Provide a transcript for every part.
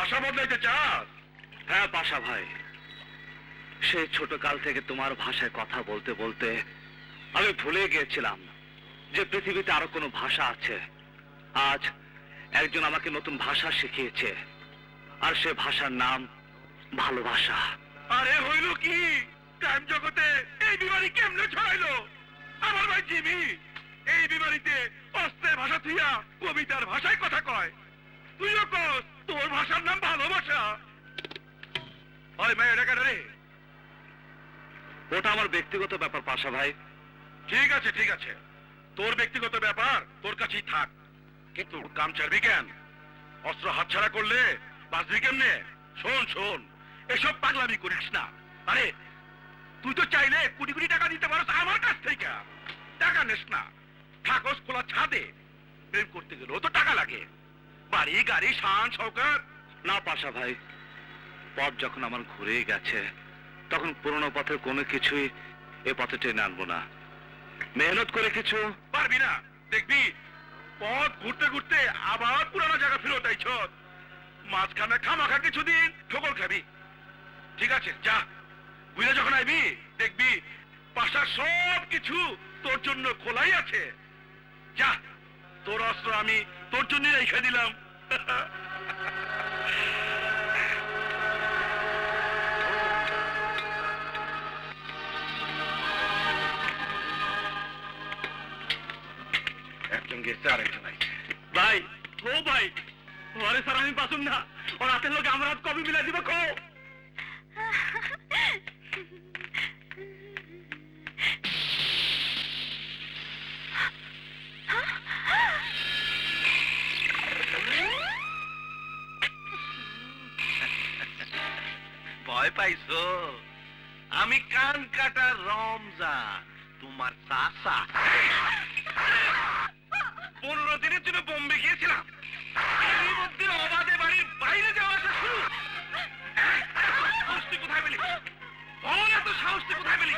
ভাষা বদলাইতে চাস? হ্যাঁ পাশা ভাই, সেই ছোট কাল থেকে তোমার ভাষায় কথা বলতে বলতে আমি ভুলে গিয়েছিলাম যে পৃথিবীতে আরো কোনো ভাষা আছে। আজ একজন আমাকে নতুন ভাষা শিখিয়েছে, আর সে ভাষার নাম ভালোবাসা। আরে হইল কি, টাইম জগতে এই বিমারি কেমনে ছড়াইলো? আমার ভাই জিমি এই বিমারিতে অস্ত্রের ভাষা থুইয়া কবিতার ভাষায় কথা কয়। তুইও কস তোর ভাষার নাম ভালোবাসা। ওই মেয়েটা কেন রে? ওটা আমার ব্যক্তিগত ব্যাপার পাশা ভাই। ঠিক আছে ঠিক আছে, তোর ব্যক্তিগত ব্যাপার তোর কাছেই থাক, কিন্তু কাম ছাড়বি কেন? অস্ত্র হাতছাড়া করলে বাঁচবি কেমনে? শোন শোন, এসব পাগলামি করিস না। আরে তুই তো চাইলে কোটি কোটি টাকা দিতে পারস আমার কাছ থেকে, টাকা নেস না। থাকস খোলা ছাদে, প্রেম করতে গেলেও তো টাকা লাগে, বাড়ি গাড়ি শান শৌকত। না পাশা ভাই, পথ যখন আমার ঘুরে গেছে তখন পুরনো পথের কোনো কিছুই এ পথে টেনে আনবো না। মেহনত করে কিছু পারবি না, দেখবি পথ ঘুরতে ঘুরতে আবার পুরানো জায়গা ফেরত আইছ। মাঝখানে খামাখা কিছুদিন ঠোকর খাবি। ঠিক আছে যা, ঘুরে যখন আইবি দেখবি পাশার সব কিছু তোর জন্য খোলাই আছে। যা, তোর অস্ত্র আমি তোর জন্য রেখে দিলাম। একজন গেছে আরেকজন আইছে। ভাই, ও ভাই, ওরে স্যার আমি পাসুম না, ওর হাতের লোক আমার হাত কবি মিলাই দিব কো। ভয় পাইছো? আমি কান কাটা রমজান, তোমার চাচা। 15 দিনের জন্য বোম্বে গিয়েছিলাম, এর মধ্যে অবাধে বাড়ির বাইরে যাওয়া আসা শুরু। সাহস তুই কোথায় পেলি? বল, এত সাহস তুই কোথায় পেলি?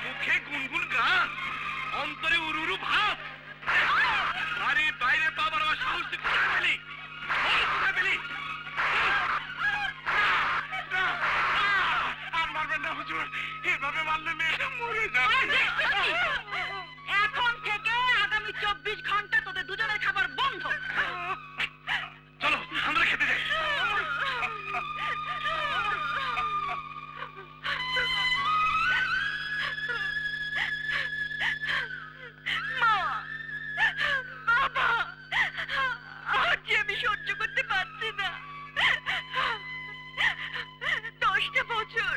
মুখে গুনগুন গান, অন্তরে উরু উরু ভাব, বাড়ির বাইরে পাবার আমার সাহস তুই কোথায় পেলি? বল, কোথায় পেলি? আর মারবেন না হুজুর, এভাবে মারলে মেয়েটা মরে যাবে। এখন থেকে আগামী 24 ঘন্টা তোদের দুজনের খাবার বন্ধ। চলো আমরা খেতে যাই। মা, বাবা, আজ আমি সহ্য করতে পারছি না। 10টা বছর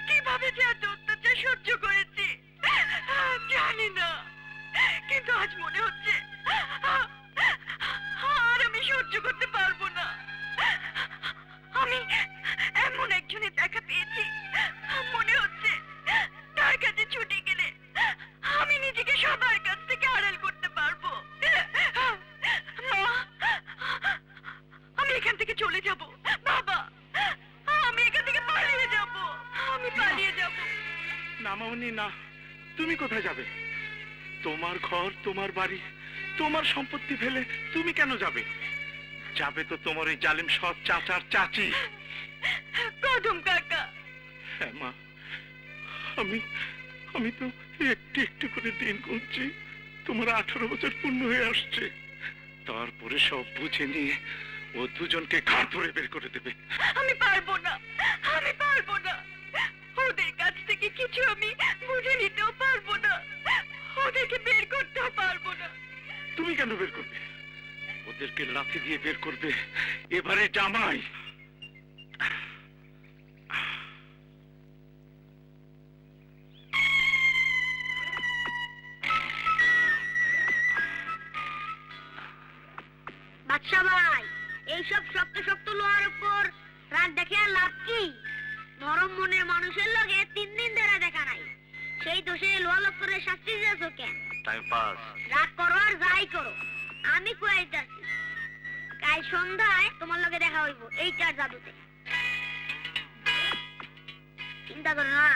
কিভাবে যে এত অত্যাচার সহ্য করেছি জানি না, কিন্তু আজ মনে হচ্ছে আর আমি সহ্য করতে পারবো না। আমি এমন একজনের দেখা পেয়েছি, মনে হচ্ছে তার কাছে ছুটে গেলে আমি নিজেকে সবার কাছ থেকে আড়াল করতে পারবো। মা, আমি এখান থেকে চলে যাব। বাবা, আমি এখান থেকে পালিয়ে যাব। আমি পালিয়ে যাব। না মামনি না, তুমি কোথায় যাবে? তোমার ঘর, তোমার বাড়ি, তোমার সম্পত্তি ফেলে তুমি কেন যাবে? যাবে তো তোমার এই জালিম সৎ চাচার চাচি। কদম কাকা। হ্যাঁ মা, আমি তো একটু একটু করে দিন গুনছি। তোমার 18 বছর পূর্ণ হয়ে আসছে, তারপরে সব বুঝে নিয়ে ও দুজনকে ঘাট ধরে বের করে দেবে। আমি পারবো না, আমি পারবো না। ওদের কাছ থেকে কিছু আমি বুঝে নিতেও পারবো না, ওদেরকে বের করতেও পারবো না। তুমি কেন বের করবে? ওদেরকে লাথি দিয়ে বের করবে এবারে জামাই। বাদশা ভাই, এইসব শক্ত শক্ত লোহার উপর রাগ দেখে আর লাভ কি? নরম মনের মানুষের লগে 3 দিন ধরে দেখা নাই, সেই দোষে লোহা লক্করের শাস্তি দিয়েছো কেন? Time pass. রাগ করো আর যাই করো, আমি কইতাছি কাল সন্ধ্যায় তোমার লগে দেখা হইব এইটার জাদুতে। চিন্তা করো না,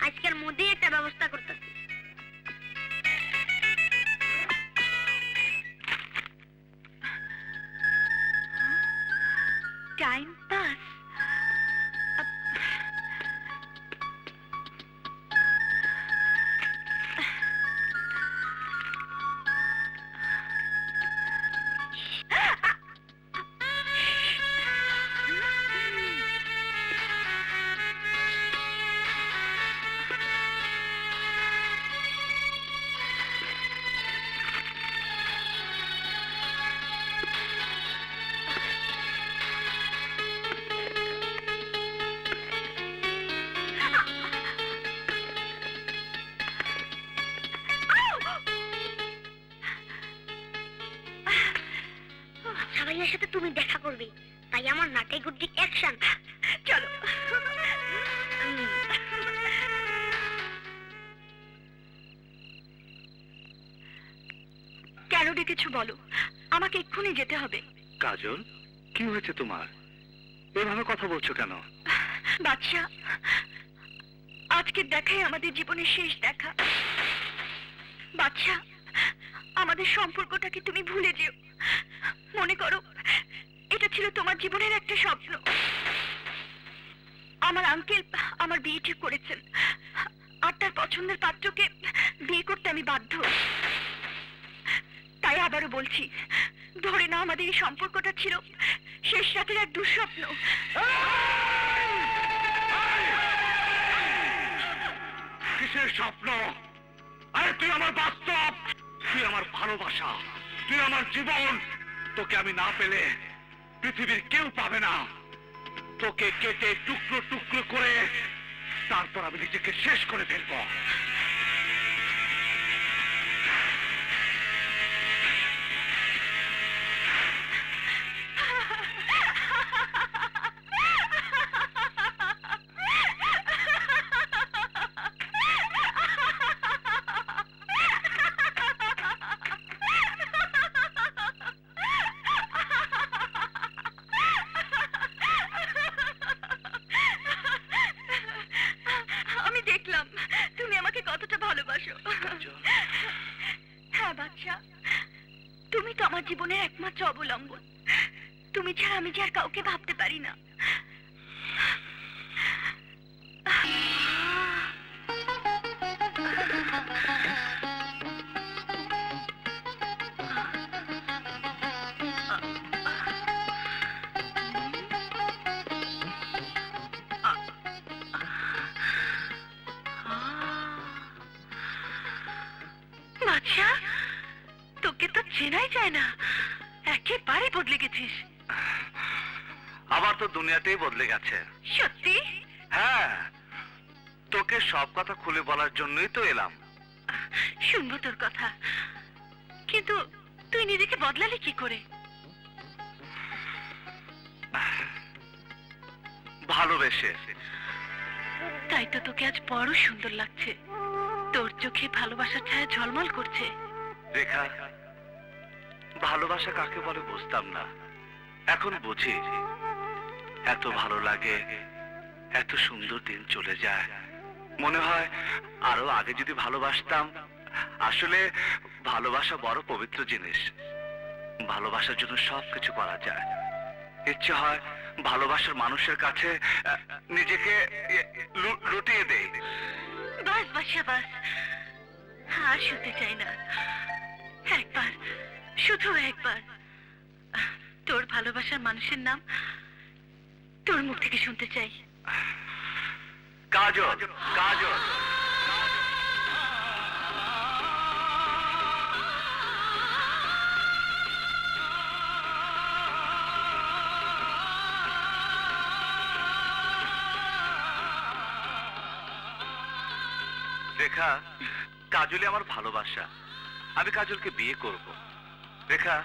আজকের মধ্যেই একটা ব্যবস্থা করতেছি। তুমি দেখা করবে, তাই আমার নাটে গুড্ডি অ্যাকশন। চলো। কেন ডেকেছো বলো, আমাকে এক্ষুনি যেতে হবে। কাজল, কি হয়েছে তোমার? এভাবে কথা বলছো কেন? বাদশা, আজকের দেখাই আমাদের জীবনের শেষ দেখা। বাদশা, আমাদের সম্পর্কটাকে তুমি ভুলে যেও। মনে করো এটা ছিল তোমার জীবনের একটা স্বপ্ন। আমার আঙ্কেল আমার বিয়ে ঠিক করেছেন, আর তার পছন্দের পাত্রকে বিয়ে করতে আমি বাধ্য। তাই আবারও বলছি, ধরে নাও আমাদের এই সম্পর্কটা ছিল শেষ রাতের এক দুঃস্বপ্ন। কিসের স্বপ্ন? আরে তুই আমার বাস্তব, তুই আমার ভালোবাসা, তুই আমার জীবন। তোকে আমি না পেলে পৃথিবীর কেউ পাবে না। তোকে কেটে টুকরো টুকরো করে তারপর আমি নিজেকে শেষ করে ফেলবো। আমি দেখলাম তুমি আমাকে কতটা ভালোবাসো। হ্যাঁ বাদশা, তুমি তো আমার জীবনের একমাত্র অবলম্বন। তুমি ছাড়া আমি যে আর কাউকে ভাবতে পারি না। বাদশা, তোকে তো চেনাই যায় না, একেবারে বদলে গেছিস। আমার তো দুনিয়াতেই বদলে গেছে। সত্যি? হ্যাঁ, তোকে সব কথা খুলে বলার জন্যই তো এলাম। শুনবো তোর কথা, কিন্তু তুই নিজেকে বদলালি কি করে? ভালোবেসে। তাই তো তোকে আজ বড় সুন্দর লাগছে। তোর চোখে ভালোবাসার ছায়া ঝলমল করছে। রেখা, ভালোবাসা কাকে বলে বুঝতাম না, এখন বুঝি। এত ভালো লাগে, এত সুন্দর দিন চলে যায়, মনে হয় আরো আগে যদি ভালোবাসতাম। আসলে ভালোবাসা বড় পবিত্র জিনিস। ভালোবাসার জন্য সবকিছু করা যায়। ইচ্ছে হয় ভালোবাসার মানুষের কাছে নিজেকে লুটিয়ে দেই। বাস বাসা বাস, আর শুতে চাই না। একবার, শুধু একবার তোর ভালোবাসার মানুষের নাম তোর মুখ থেকে শুনতে চাই। কাজল, কাজল। রেখা, কাজলই আমার ভালোবাসা। আমি কাজলকে বিয়ে করব। রেখা,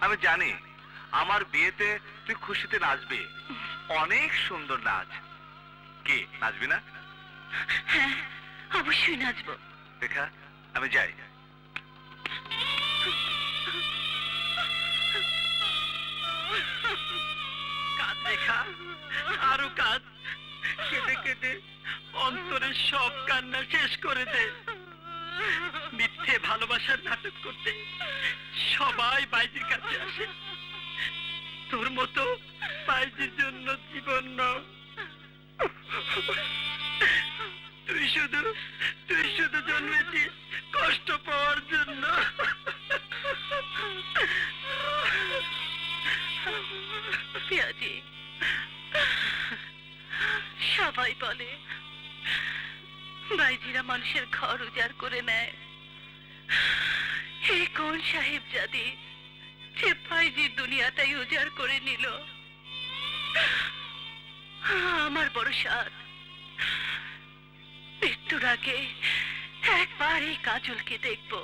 আমি জানি আমার বিয়েতে তুই খুশিতে নাচবি। অনেক সুন্দর নাচ। কি নাচবি না? হ্যাঁ, অবশ্যই নাচবো। রেখা, আমি যাই। কাঁদ রেখা, আরো কাঁদ। কেঁদে কেঁদে অন্তরের সব কান্না শেষ করে দে। মিথ্যে ভালোবাসার নাটক করতে সবাই বাইজির কাছে আসে। তোর মতো বাইজির জন্য জীবন নাও। তুই শুধু জন্মেছিস কষ্ট পাওয়ার জন্য। পিয়াজি, সবাই বলে বাইজিরা মানুষের ঘর উজাড় করে নেয়। এই কোন সাহেব জাদি যে বাইজির দুনিয়াটাই উজাড় করে নিল। আমার বড় সাধ, মৃত্যুর আগে একবার এই কাজলকে দেখবো।